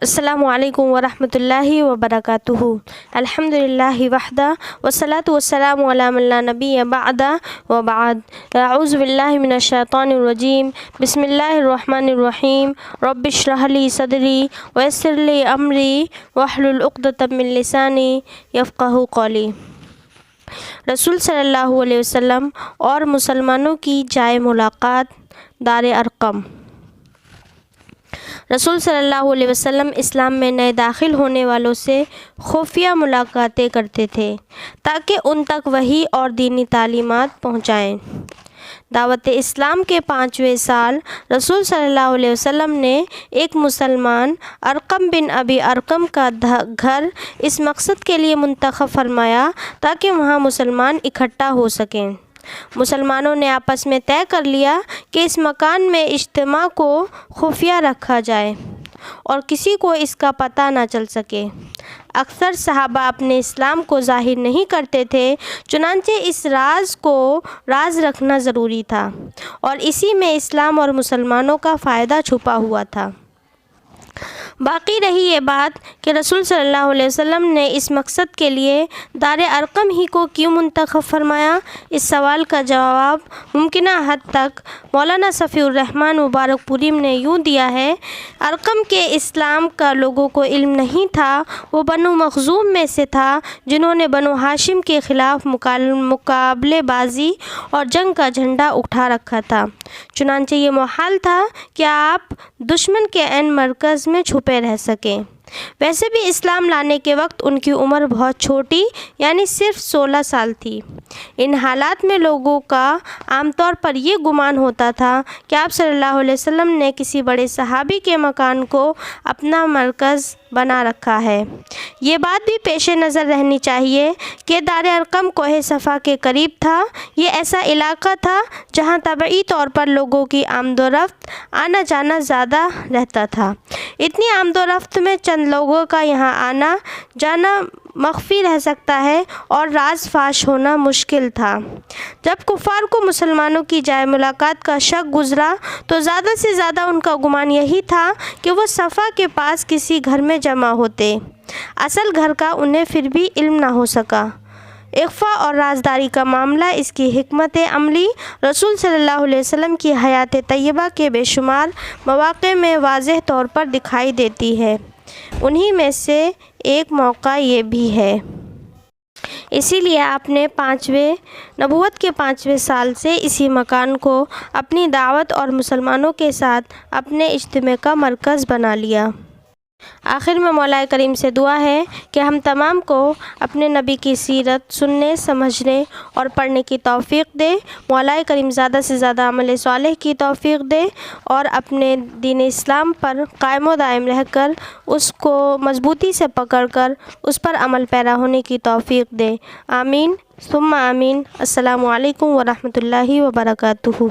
السلام علیکم ورحمۃ اللہ وبرکاتہ۔ الحمدللہ وحدہ والصلاۃ والسلام علی من لا نبی بعدہ وبعد۔ اعوذ باللہ من الشیطان الرجیم، بسم اللہ الرحمن الرحیم۔ رب اشرح لی صدری ویسر لی امری واحلل عقدۃ من لسانی یفقہوا قولی۔ رسول صلی اللہ علیہ وسلم اور مسلمانوں کی جائے ملاقات دار ارقم۔ رسول صلی اللہ علیہ وسلم اسلام میں نئے داخل ہونے والوں سے خفیہ ملاقاتیں کرتے تھے تاکہ ان تک وحی اور دینی تعلیمات پہنچائیں۔ دعوت اسلام کے 5ویں سال رسول صلی اللہ علیہ وسلم نے ایک مسلمان ارقم بن ابی ارقم کا گھر اس مقصد کے لیے منتخب فرمایا تاکہ وہاں مسلمان اکٹھا ہو سکیں۔ مسلمانوں نے آپس میں طے کر لیا کہ اس مکان میں اجتماع کو خفیہ رکھا جائے اور کسی کو اس کا پتہ نہ چل سکے۔ اکثر صحابہ اپنے اسلام کو ظاہر نہیں کرتے تھے، چنانچہ اس راز کو راز رکھنا ضروری تھا اور اسی میں اسلام اور مسلمانوں کا فائدہ چھپا ہوا تھا۔ باقی رہی یہ بات کہ رسول صلی اللہ علیہ وسلم نے اس مقصد کے لیے دار ارقم ہی کو کیوں منتخب فرمایا۔ اس سوال کا جواب ممکنہ حد تک مولانا صفی الرحمن مبارک پوری نے یوں دیا ہے۔ ارقم کے اسلام کا لوگوں کو علم نہیں تھا، وہ بنو مخزوم میں سے تھا جنہوں نے بنو ہاشم کے خلاف مقابلے بازی اور جنگ کا جھنڈا اٹھا رکھا تھا، چنانچہ یہ محال تھا کہ آپ دشمن کے عین مرکز میں چھپے رہ سکیں۔ ویسے بھی اسلام لانے کے وقت ان کی عمر بہت چھوٹی یعنی صرف 16 سال تھی۔ ان حالات میں لوگوں کا عام طور پر یہ گمان ہوتا تھا کہ آپ صلی اللہ علیہ وسلم نے کسی بڑے صحابی کے مکان کو اپنا مرکز بنا رکھا ہے۔ یہ بات بھی پیش نظر رہنی چاہیے کہ دار ارقم کوہ صفا کے قریب تھا۔ یہ ایسا علاقہ تھا جہاں طبعی طور پر لوگوں کی آمد و رفت آنا جانا زیادہ رہتا تھا۔ اتنی آمد و رفت میں چند لوگوں کا یہاں آنا جانا مخفی رہ سکتا ہے اور راز فاش ہونا مشکل تھا۔ جب کفار کو مسلمانوں کی جائے ملاقات کا شک گزرا تو زیادہ سے زیادہ ان کا گمان یہی تھا کہ وہ صفا کے پاس کسی گھر میں جمع ہوتے۔ اصل گھر کا انہیں پھر بھی علم نہ ہو سکا۔ اخفاء اور رازداری کا معاملہ اس کی حکمت عملی رسول صلی اللہ علیہ وسلم کی حیات طیبہ کے بے شمار مواقع میں واضح طور پر دکھائی دیتی ہے۔ انہی میں سے ایک موقع یہ بھی ہے۔ اسی لیے آپ نے نبوت کے 5ویں سال سے اسی مکان کو اپنی دعوت اور مسلمانوں کے ساتھ اپنے اجتماع کا مرکز بنا لیا۔ آخر میں مولا کریم سے دعا ہے کہ ہم تمام کو اپنے نبی کی سیرت سننے، سمجھنے اور پڑھنے کی توفیق دے۔ مولا کریم زیادہ سے زیادہ عمل صالح کی توفیق دے اور اپنے دین اسلام پر قائم و دائم رہ کر اس کو مضبوطی سے پکڑ کر اس پر عمل پیرا ہونے کی توفیق دے۔ آمین ثم آمین۔ السلام علیکم ورحمۃ اللہ وبرکاتہ۔